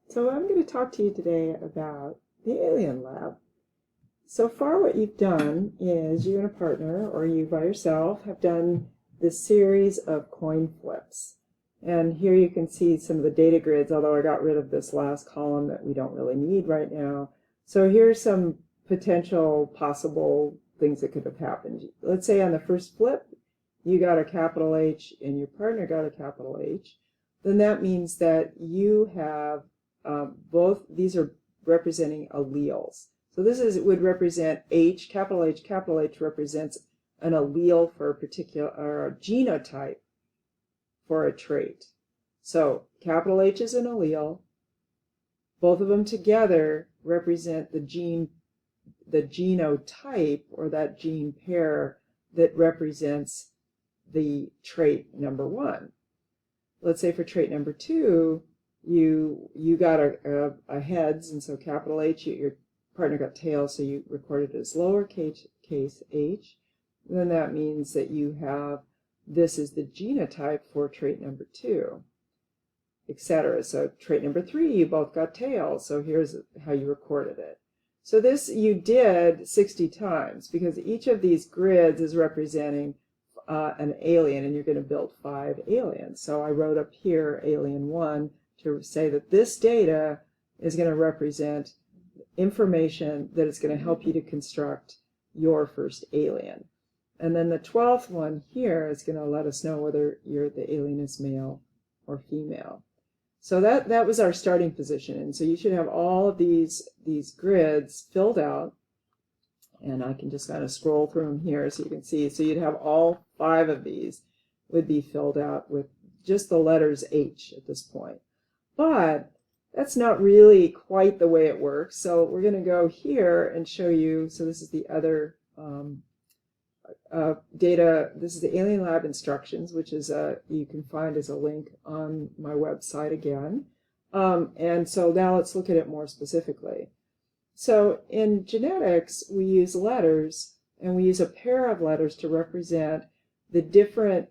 So I'm going to talk to you today about the Alien Lab. So far what you've done is you and a partner, or you by yourself, have done this series of coin flips. And here you can see some of the data grids, although I got rid of this last column that we don't really need right now. So here's some potential possible things that could have happened. Let's say on the first flip, you got a capital H and your partner got a capital H. Then that means that you have both, these are representing alleles. So would represent H, capital H represents an allele for a particular, or a genotype for a trait. So capital H is an allele. Both of them together represent the genotype, or that gene pair that represents the trait number 1. Let's say for trait number 2, you got a heads, and so capital H, your partner got tails, so you recorded it as lowercase h. Then that means that you have, this is the genotype for trait number 2, etc. So trait number 3, you both got tails, so here's how you recorded it. So this you did 60 times, because each of these grids is representing an alien, and you're going to build 5 aliens. So I wrote up here alien 1 to say that this data is going to represent information that is going to help you to construct your first alien. And then the 12th one here is going to let us know whether the alien is male or female. So that was our starting position. And so you should have all of these grids filled out. And I can just kind of scroll through them here so you can see. So you'd have all 5 of these would be filled out with just the letters H at this point. But that's not really quite the way it works. So we're going to go here and show you. So this is the other data. This is the Alien Lab instructions, which is you can find as a link on my website again. And so now let's look at it more specifically. So in genetics, we use letters, and we use a pair of letters to represent the different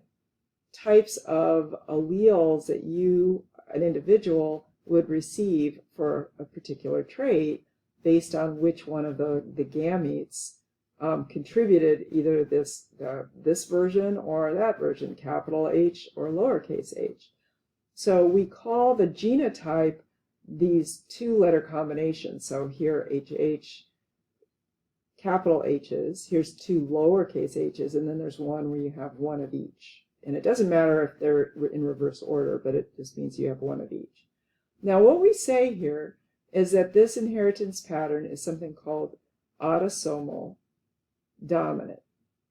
types of alleles that you, an individual, would receive for a particular trait based on which one of the gametes contributed either this version or that version, capital H or lowercase h. So we call the genotype these 2-letter combinations. So here HH, capital H's, here's 2 lowercase h's, and then there's one where you have 1 of each. And it doesn't matter if they're in reverse order, but it just means you have 1 of each. Now what we say here is that this inheritance pattern is something called autosomal dominant.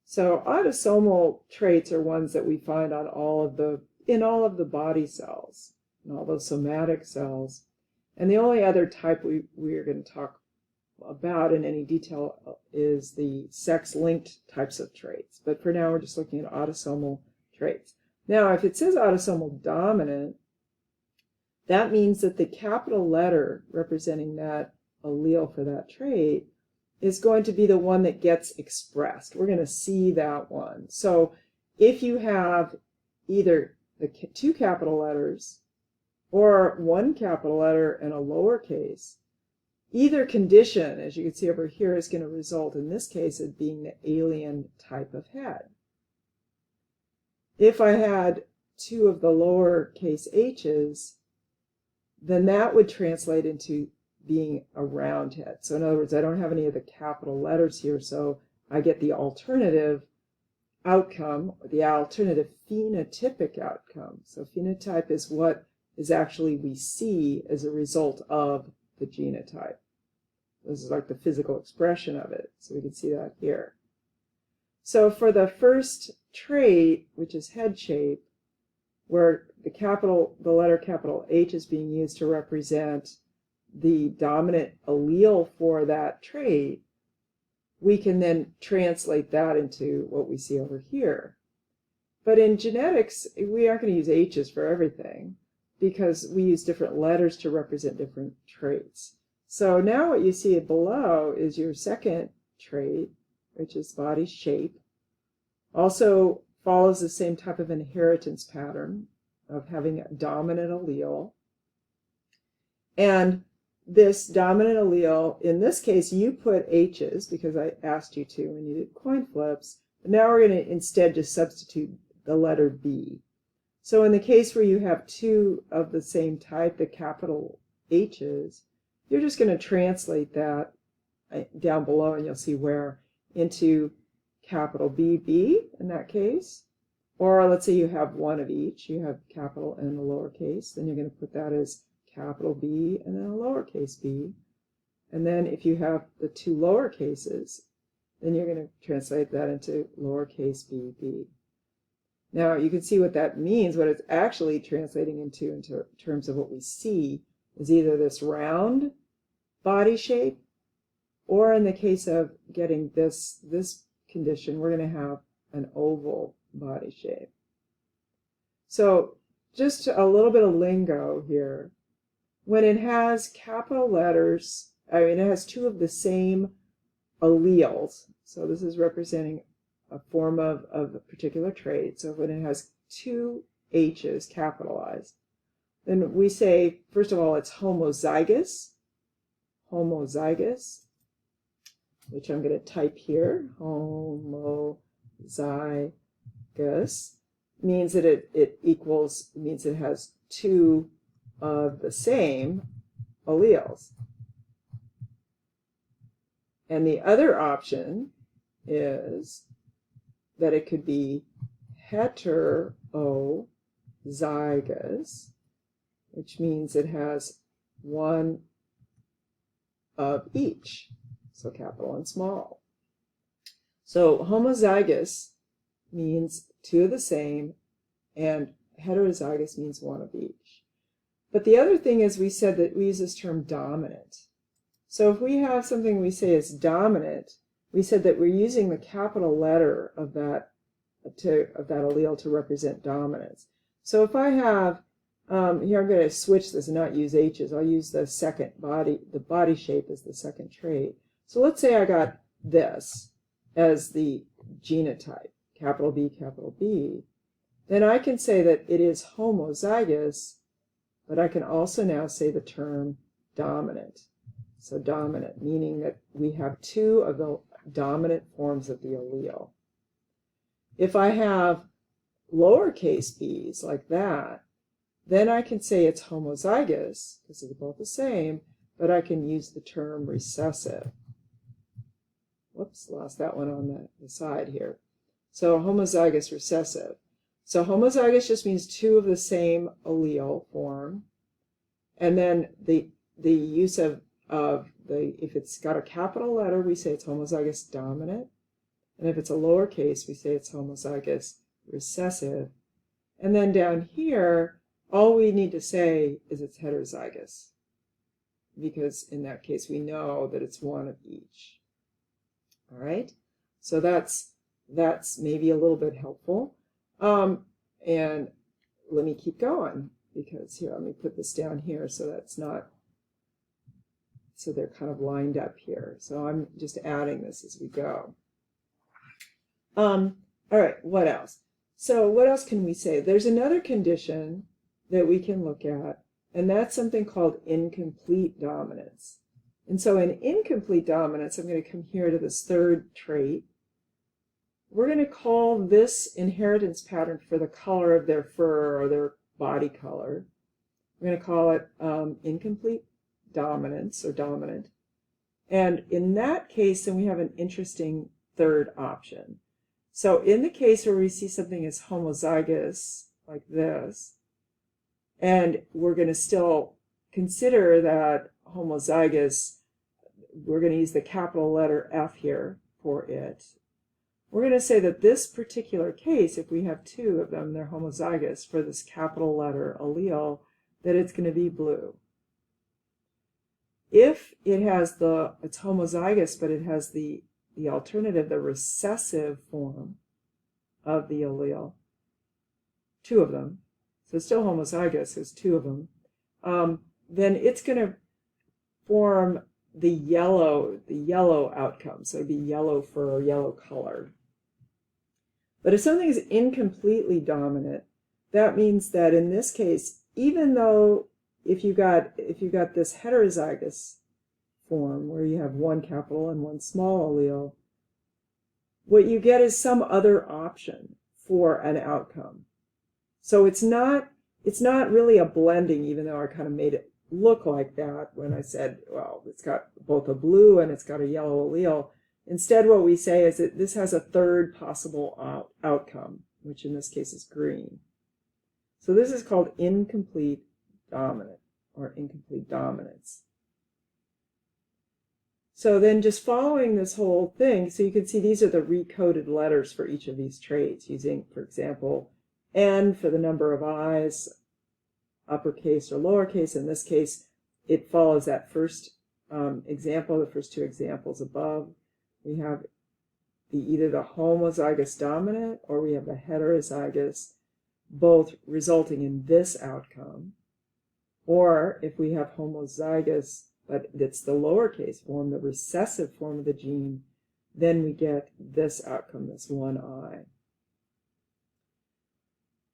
So autosomal traits are ones that we find on in all of the body cells, and all those somatic cells. And the only other type we are going to talk about in any detail is the sex-linked types of traits. But for now, we're just looking at autosomal traits. Now, if it says autosomal dominant, that means that the capital letter representing that allele for that trait is going to be the one that gets expressed. We're going to see that one. So if you have either the 2 capital letters or 1 capital letter and a lowercase, either condition, as you can see over here, is going to result in this case of being the alien type of head. If I had 2 of the lowercase h's, then that would translate into being a round head. So in other words, I don't have any of the capital letters here, so I get the alternative outcome, the alternative phenotypic outcome. So phenotype is what is actually we see as a result of the genotype. This is like the physical expression of it, so we can see that here. So for the first trait, which is head shape, where the letter capital H is being used to represent the dominant allele for that trait, we can then translate that into what we see over here. But in genetics, we aren't going to use H's for everything, because we use different letters to represent different traits. So now what you see below is your second trait, which is body shape. Also follows the same type of inheritance pattern of having a dominant allele. And this dominant allele, in this case, you put H's because I asked you to when you did coin flips. But now we're going to instead just substitute the letter B. So in the case where you have two of the same type, the capital H's, you're just going to translate that down below, and you'll see where, into capital BB in that case. Or let's say you have one of each. You have capital and a lowercase. Then you're going to put that as capital B and then a lowercase b. And then if you have the two lower cases, then you're going to translate that into lowercase bb. Now you can see what that means. What it's actually translating into terms of what we see is either this round body shape, or in the case of getting this condition, we're going to have an oval body shape. So just a little bit of lingo here. When it has capital letters, it has two of the same alleles. So this is representing a form of a particular trait. So when it has two H's capitalized, then we say, first of all, it's homozygous, which I'm going to type here. Homozygous means that means it has two of the same alleles. And the other option is that it could be heterozygous, which means it has one of each, so capital and small. So homozygous means two of the same, and heterozygous means one of each. But the other thing is, we said that we use this term dominant. So if we have something we say is dominant, we said that we're using the capital letter of that allele to represent dominance. So if I have, here I'm going to switch this and not use H's. I'll use the second body, the body shape as the second trait. So let's say I got this as the genotype, capital B, then I can say that it is homozygous, but I can also now say the term dominant. So dominant, meaning that we have two of the dominant forms of the allele. If I have lowercase b's like that, then I can say it's homozygous, because they're both the same, but I can use the term recessive. Whoops, lost that one on the side here. So homozygous recessive. So homozygous just means two of the same allele form. And then the use of if it's got a capital letter, we say it's homozygous dominant. And if it's a lowercase, we say it's homozygous recessive. And then down here, all we need to say is it's heterozygous, because in that case we know that it's one of each. All right, so that's maybe a little bit helpful. And let me keep going, because here, let me put this down here so that's not, so they're kind of lined up here. So I'm just adding this as we go. All right, what else? So what else can we say? There's another condition that we can look at, and that's something called incomplete dominance. And so in incomplete dominance, I'm going to come here to this third trait. We're going to call this inheritance pattern for the color of their fur or their body color. We're going to call it incomplete dominance or dominant. And in that case, then we have an interesting third option. So in the case where we see something as homozygous, like this, and we're going to still consider that homozygous, we're going to use the capital letter F here for it. We're going to say that this particular case, if we have two of them, they're homozygous for this capital letter allele, that it's going to be blue. If it has it's homozygous, but it has the alternative, the recessive form of the allele, two of them, so it's still homozygous, there's two of them, then it's going to form the yellow outcome, so it'd be yellow fur or yellow color. But if something is incompletely dominant, that means that in this case, even though if you got this heterozygous form where you have one capital and one small allele, what you get is some other option for an outcome. So it's not really a blending, even though I kind of made it look like that when I said, well, it's got both a blue and it's got a yellow allele. Instead, what we say is that this has a third possible outcome, which in this case is green. So this is called incomplete dominant or incomplete dominance. So then just following this whole thing, so you can see these are the recoded letters for each of these traits, using, for example, N for the number of eyes, uppercase or lowercase. In this case, it follows that first example, the first two examples above. We have either the homozygous dominant or we have the heterozygous, both resulting in this outcome. Or if we have homozygous, but it's the lowercase form, the recessive form of the gene, then we get this outcome, this one eye.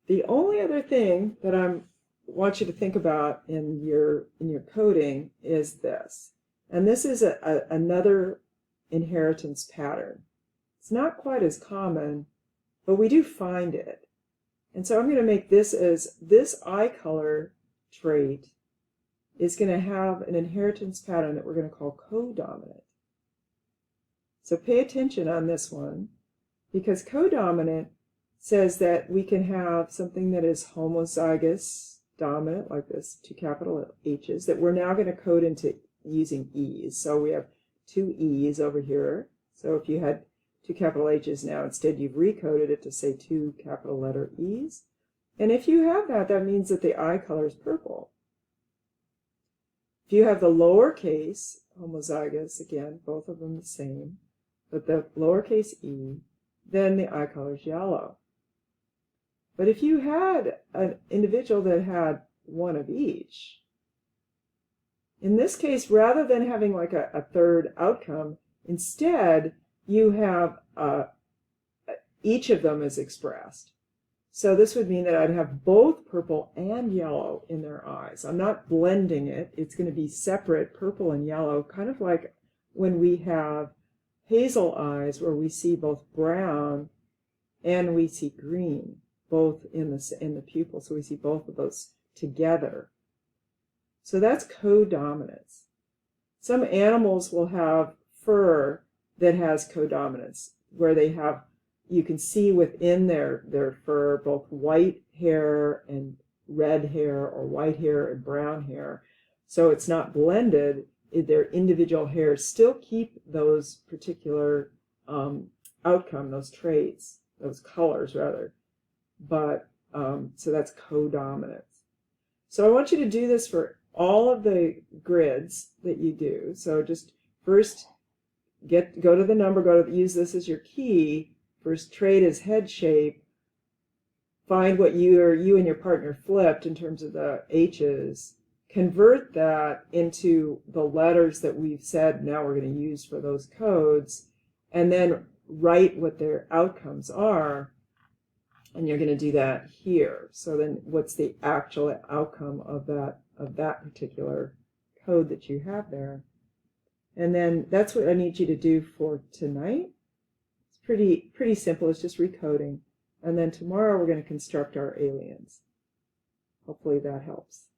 The only other thing that I want you to think about in your coding is this. And this is another inheritance pattern. It's not quite as common, but we do find it. And so I'm going to make this as this eye color trait is going to have an inheritance pattern that we're going to call codominant. So pay attention on this one, because codominant says that we can have something that is homozygous dominant, like this, two capital H's, that we're now going to code into using E's. So we have two E's over here. So if you had two capital H's now, instead you've recoded it to say two capital letter E's. And if you have that, that means that the eye color is purple. If you have the lowercase homozygous, again, both of them the same, but the lowercase e, then the eye color is yellow. But if you had an individual that had one of each, in this case, rather than having like a third outcome, instead you have each of them is expressed. So this would mean that I'd have both purple and yellow in their eyes. I'm not blending it. It's going to be separate, purple and yellow, kind of like when we have hazel eyes where we see both brown and we see green, both in the pupil. So we see both of those together. So that's codominance. Some animals will have fur that has codominance, where they have, you can see within their fur both white hair and red hair, or white hair and brown hair. So it's not blended. Their individual hairs still keep those particular outcome, those traits, those colors rather. But so that's codominance. So I want you to do this for all of the grids that you do. So just first go to the number, use this as your key. First trait is head shape. Find what you and your partner flipped in terms of the H's. Convert that into the letters that we've said now we're going to use for those codes, and then write what their outcomes are. And you're going to do that here. So then what's the actual outcome of that particular code that you have there? And then that's what I need you to do for tonight. It's pretty simple. It's just recoding. And then tomorrow we're going to construct our aliens. Hopefully that helps.